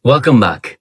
Welcome back.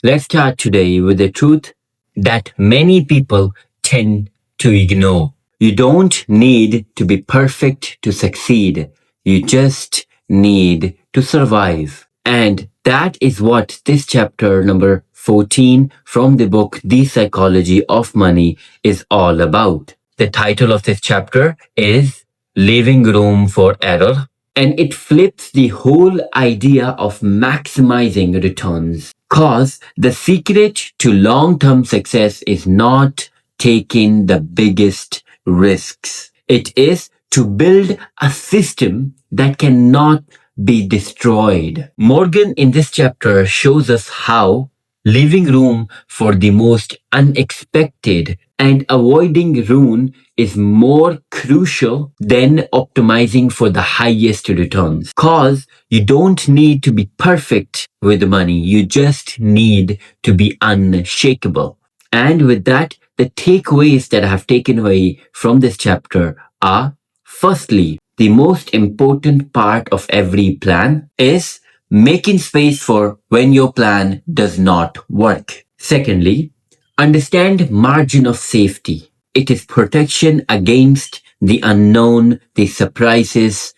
Let's start today with the truth that many people tend to ignore. You don't need to be perfect to succeed. You just need to survive. And that is what this chapter number 14 from the book The Psychology of Money is all about. The title of this chapter is Leaving Room for Error, and it flips the whole idea of maximizing returns. Cause the secret to long-term success is not taking the biggest risks. It is to build a system that cannot be destroyed. Morgan in this chapter shows us how leaving room for the most unexpected and avoiding ruin is more crucial than optimizing for the highest returns. Cause you don't need to be perfect with money. You just need to be unshakable. And with that, the takeaways that I have taken away from this chapter are, firstly, the most important part of every plan is making space for when your plan does not work. Secondly, understand margin of safety. It is protection against the unknown, the surprises,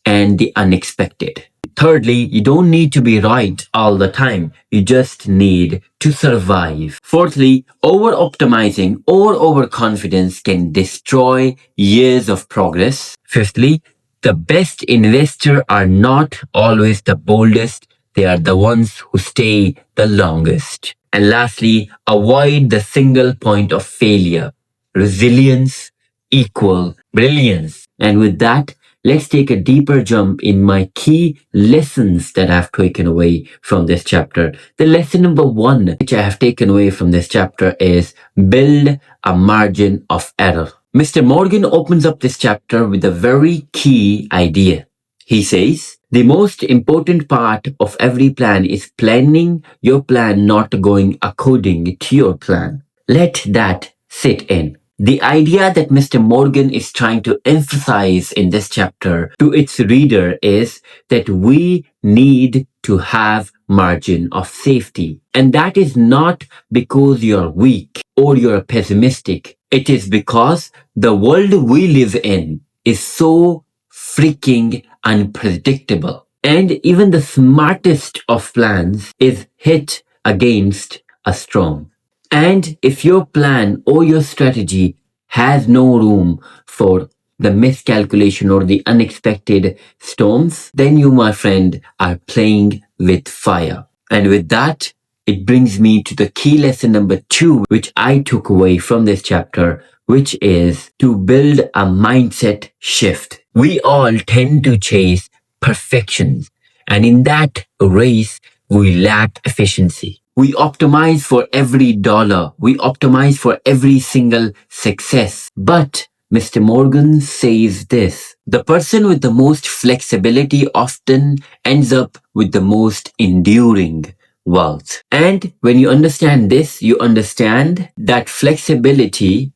and the unexpected. Thirdly, you don't need to be right all the time. You just need to survive. Fourthly, over-optimizing or overconfidence can destroy years of progress. Fifthly, the best investors are not always the boldest. They are the ones who stay the longest. And lastly, avoid the single point of failure. Resilience equal brilliance. And with that, let's take a deeper jump in my key lessons that I've taken away from this chapter. The lesson number 1 which I have taken away from this chapter is build a margin of error. Mr. Morgan opens up this chapter with a very key idea. He says, the most important part of every plan is planning your plan not going according to your plan. Let that sit in. The idea that Mr. Morgan is trying to emphasize in this chapter to its reader is that we need to have margin of safety. And that is not because you're weak or you're pessimistic. It is because the world we live in is so freaking unpredictable. And even the smartest of plans is hit against a storm. And if your plan or your strategy has no room for the miscalculation or the unexpected storms, then you, my friend, are playing with fire. And with that, it brings me to the key lesson number 2, which I took away from this chapter, which is to build a mindset shift. We all tend to chase perfection, and in that race, we lack efficiency. We optimize for every dollar. We optimize for every single success. But Mr. Morgan says this: the person with the most flexibility often ends up with the most enduring wealth. And when you understand this, you understand that flexibility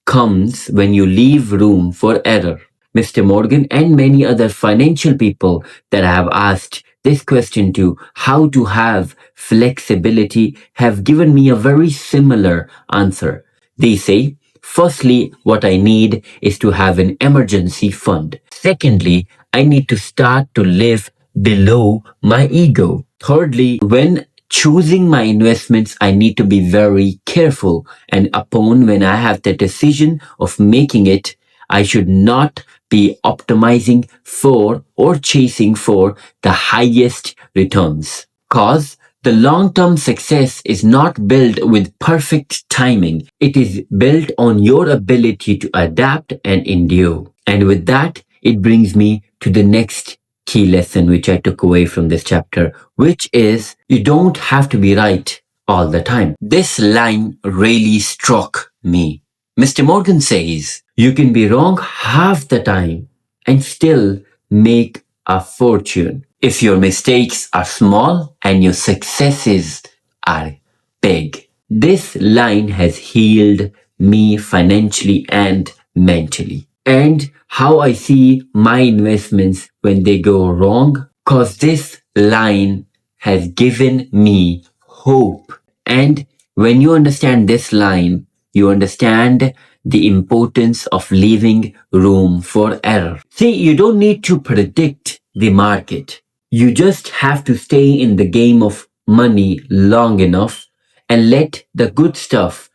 comes when you leave room for error. Mr. Morgan and many other financial people that I have asked this question to, how to have flexibility, have given me a very similar answer. They say, firstly, what I need is to have an emergency fund. Secondly, I need to start to live below my ego. Thirdly, when choosing my investments, I need to be very careful. And when I have the decision of making it, I should not be optimizing for or chasing for the highest returns. Cause the long-term success is not built with perfect timing. It is built on your ability to adapt and endure. And with that, it brings me to the next key lesson which I took away from this chapter, which is you don't have to be right all the time. This line really struck me. Mr. Morgan says, you can be wrong half the time and still make a fortune if your mistakes are small and your successes are big. This line has healed me financially and mentally. And how I see my investments when they go wrong, cause this line has given me hope. And when you understand this line, you understand the importance of leaving room for error. See, you don't need to predict the market. You just have to stay in the game of money long enough and let the good stuff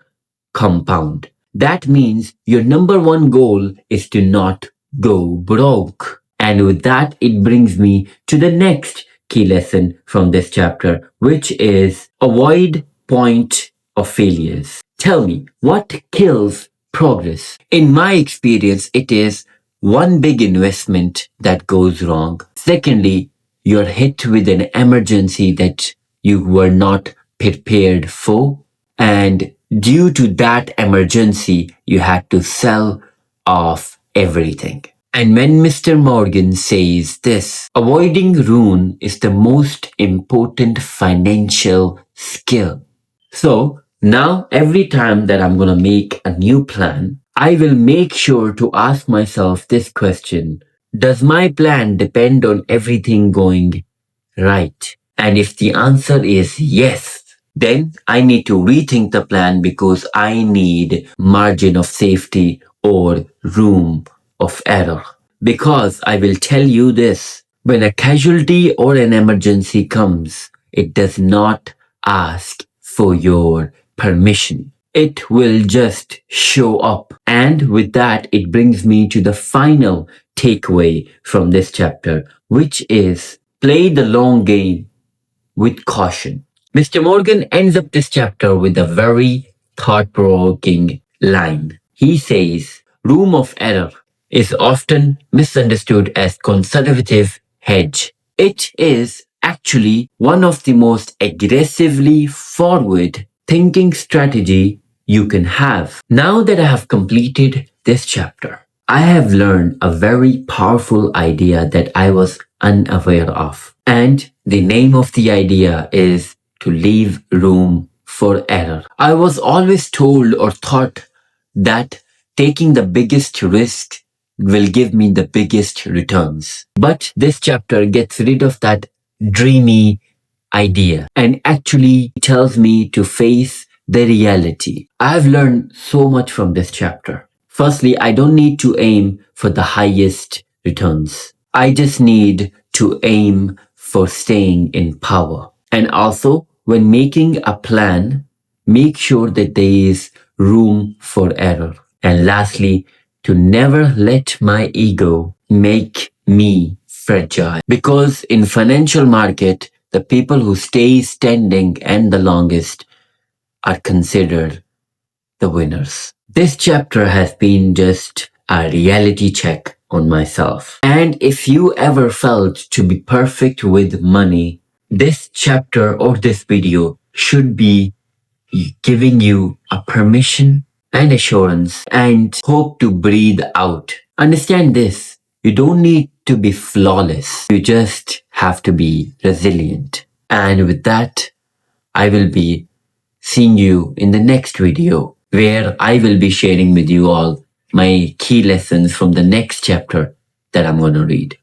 compound. That means your number one goal is to not go broke. And with that, it brings me to the next key lesson from this chapter, which is avoid point of failures. Tell me, what kills progress? In my experience, it is one big investment that goes wrong. Secondly, you're hit with an emergency that you were not prepared for. And due to that emergency, you had to sell off everything. And when Mr. Morgan says this, avoiding ruin is the most important financial skill. So now every time that I'm going to make a new plan, I will make sure to ask myself this question. Does my plan depend on everything going right? And if the answer is yes, then I need to rethink the plan because I need margin of safety or room of error. Because I will tell you this, when a casualty or an emergency comes, it does not ask for your permission. It will just show up. And with that, it brings me to the final takeaway from this chapter, which is play the long game with caution. Mr. Morgan ends up this chapter with a very thought provoking line. He says, room of error is often misunderstood as conservative hedge. It is actually one of the most aggressively forward thinking strategy you can have. Now that I have completed this chapter, I have learned a very powerful idea that I was unaware of. And the name of the idea is to leave room for error. I was always told or thought that taking the biggest risk will give me the biggest returns. But this chapter gets rid of that dreamy idea and actually tells me to face the reality. I've learned so much from this chapter. Firstly, I don't need to aim for the highest returns. I just need to aim for staying in power. And also, when making a plan, make sure that there is room for error. And lastly, to never let my ego make me fragile. Because in financial market, the people who stay standing and the longest are considered the winners. This chapter has been just a reality check on myself. And if you ever felt to be perfect with money, this chapter or this video should be giving you a permission and assurance and hope to breathe out. Understand this. You don't need to be flawless. You just have to be resilient. And with that, I will be seeing you in the next video where I will be sharing with you all my key lessons from the next chapter that I'm going to read.